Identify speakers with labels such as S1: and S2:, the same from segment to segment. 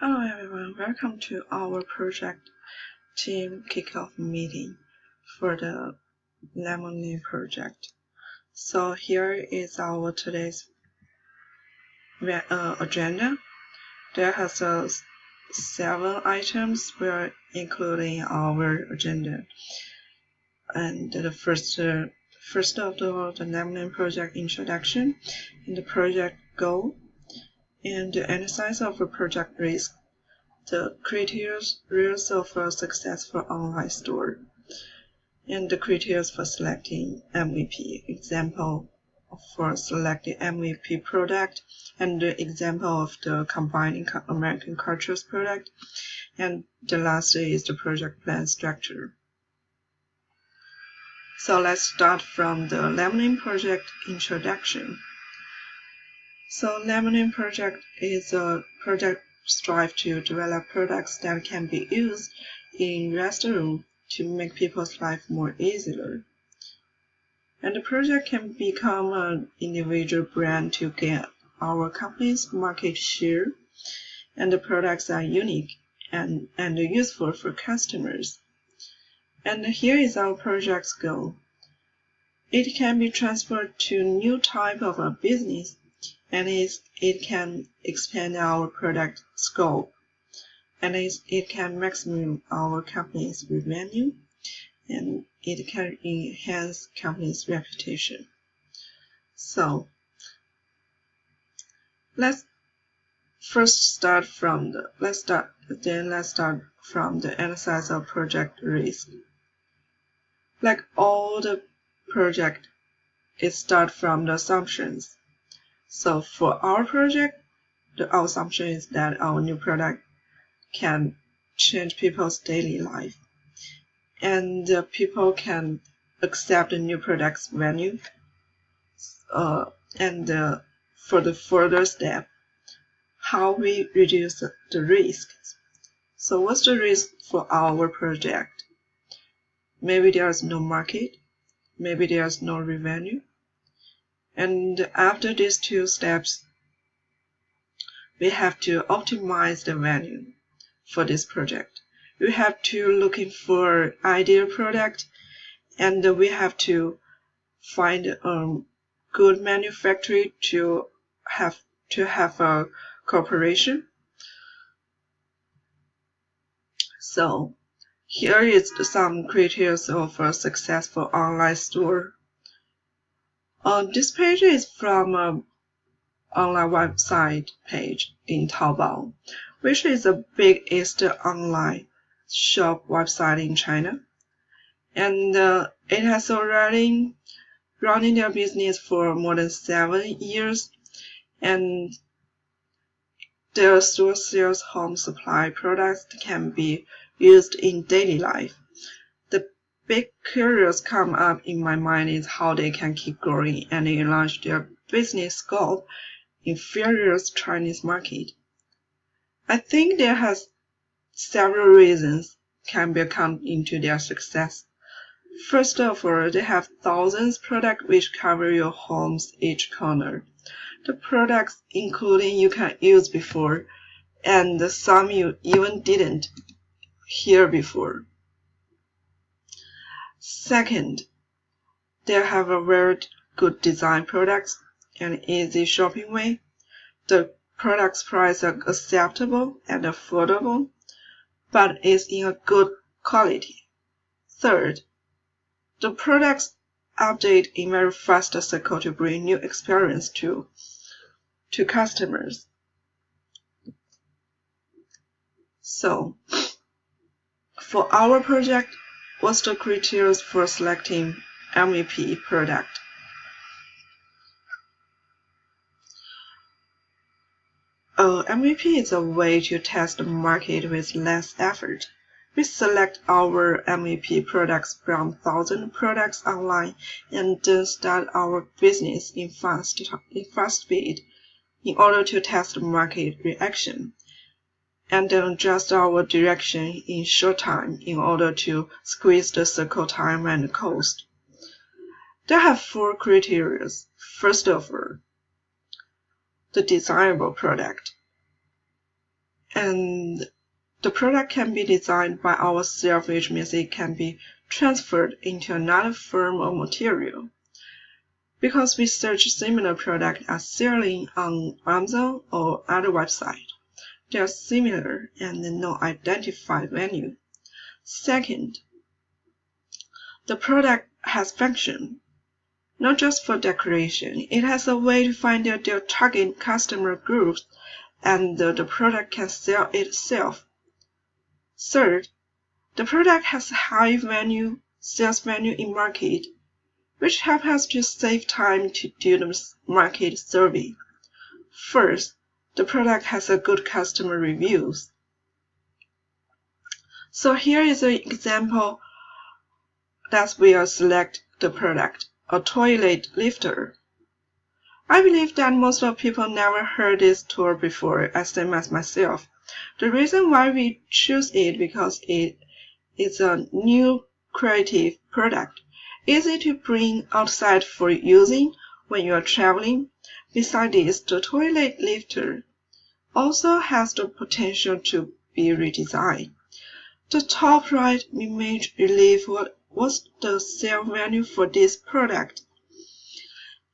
S1: Hello everyone, welcome to our project team kickoff meeting for the Lemonade project. So here is our today's agenda. There has 7 items we're including our agenda. And the first of all, the Lemonade project introduction and the project goal, and the analysis of a project risk, the criteria of a successful online store, and the criteria for selecting MVP, example for selecting MVP product, and the example of the combining American cultures product, and the last is the project plan structure. So let's start from the Lemonade project introduction. So Lemonade project is a project strive to develop products that can be used in restaurants to make people's life more easier. And the project can become an individual brand to get our company's market share, and the products are unique and useful for customers. And here is our project's goal. It can be transferred to new type of a business, and it can expand our product scope, and it can maximize our company's revenue, and it can enhance company's reputation. So let's start from the analysis of project risk. Like all the project, it starts from the assumptions. So for our project, our assumption is that our new product can change people's daily life, and people can accept the new product's value. And for the further step, how we reduce the risk. So what's the risk for our project? Maybe there's no market, maybe there's no revenue. And after these 2 steps, we have to optimize the value for this project. We have to looking for ideal product, and we have to find a good manufacturer to have a cooperation. So here is some criteria of a successful online store. This page is from an online website page in Taobao, which is the biggest online shop website in China. And it has already running their business for more than 7 years, and their store sells home supply products that can be used in daily life. The big queries come up in my mind is how they can keep growing and enlarge their business scope in various Chinese market. I think there has several reasons can be accounted into their success. First of all, they have thousands of products which cover your home's each corner. The products including you can use before, and some you even didn't hear before. Second, they have a very good design products and easy shopping way. The products price are acceptable and affordable, but is in a good quality. Third, the products update in very fast cycle to bring new experience to customers. So, for our project, what's the criteria for selecting MVP product? MVP is a way to test the market with less effort. We select our MVP products from 1,000 products online and then start our business in fast speed in order to test the market reaction, and then adjust our direction in short time in order to squeeze the cycle time and cost. There have 4 criteria. First of all, the desirable product. And the product can be designed by ourselves, which means it can be transferred into another form of material. Because we search similar products as selling on Amazon or other websites, they are similar and no identified value. Second, the product has function. Not just for decoration, it has a way to find their target customer groups, and the product can sell itself. Third, the product has high value, sales value in market, which helps us to save time to do the market survey. First, the product has a good customer reviews. So here is an example that we'll select the product, a toilet lifter. I believe that most of people never heard this tool before, as same as myself. The reason why we choose it because it is a new creative product, easy to bring outside for using when you are traveling. Besides this, the toilet lifter also has the potential to be redesigned. The top right image relieves what's the sale value for this product,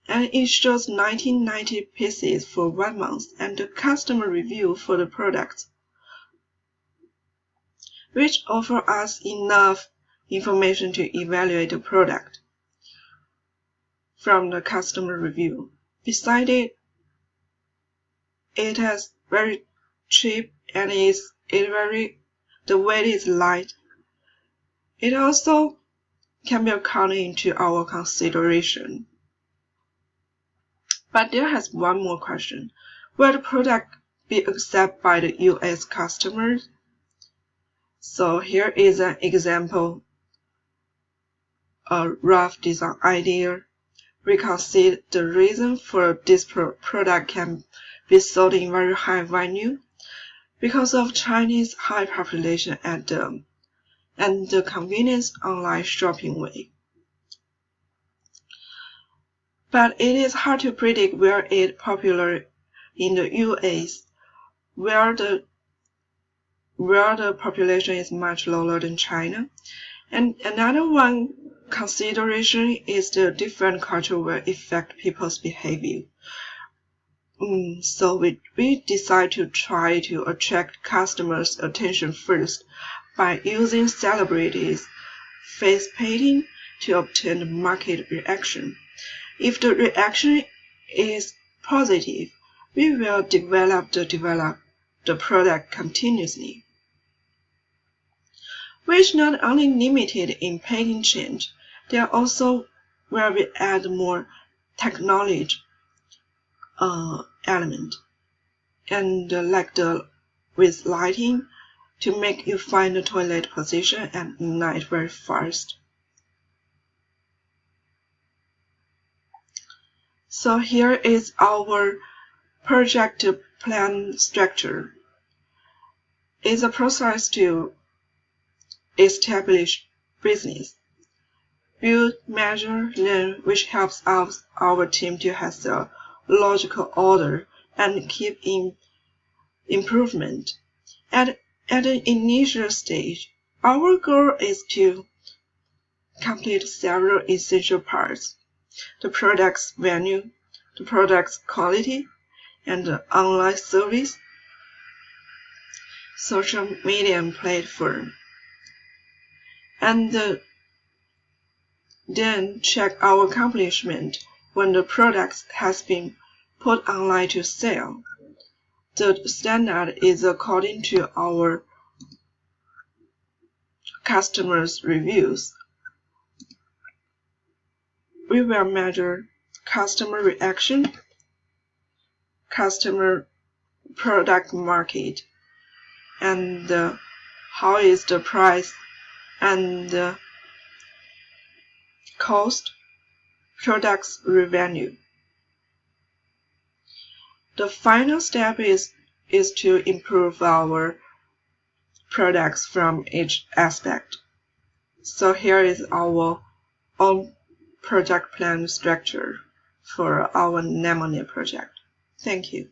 S1: and it shows 1990 pieces for 1 month and the customer review for the product, which offer us enough information to evaluate the product from the customer review. Besides it has very cheap and the weight is light. It also can be accounted into our consideration. But there has one more question. Will the product be accepted by the US customers? So here is an example, a rough design idea. We consider the reason for this product can be sold in very high value because of Chinese high population and the convenience online shopping way. But it is hard to predict where it is popular in the US, where the population is much lower than China. And another one consideration is the different culture will affect people's behavior. So we decide to try to attract customers' attention first by using celebrities' face painting to obtain the market reaction. If the reaction is positive, we will develop the product continuously, which not only limited in painting change, they are also where we add more technology element, and with lighting to make you find the toilet position at night very fast. So here is our project plan structure. It's a process to establish business, build, measure, learn, which helps our team to have a logical order and keep in improvement. At an initial stage, our goal is to complete several essential parts: the product's value, the product's quality, and the online service, social media platform, and then check our accomplishment when the product has been put online to sell. The standard is according to our customers' reviews. We will measure customer reaction, customer product market, and how is the price and cost, products revenue. The final step is to improve our products from each aspect. So here is our own project plan structure for our Nemonet project. Thank you.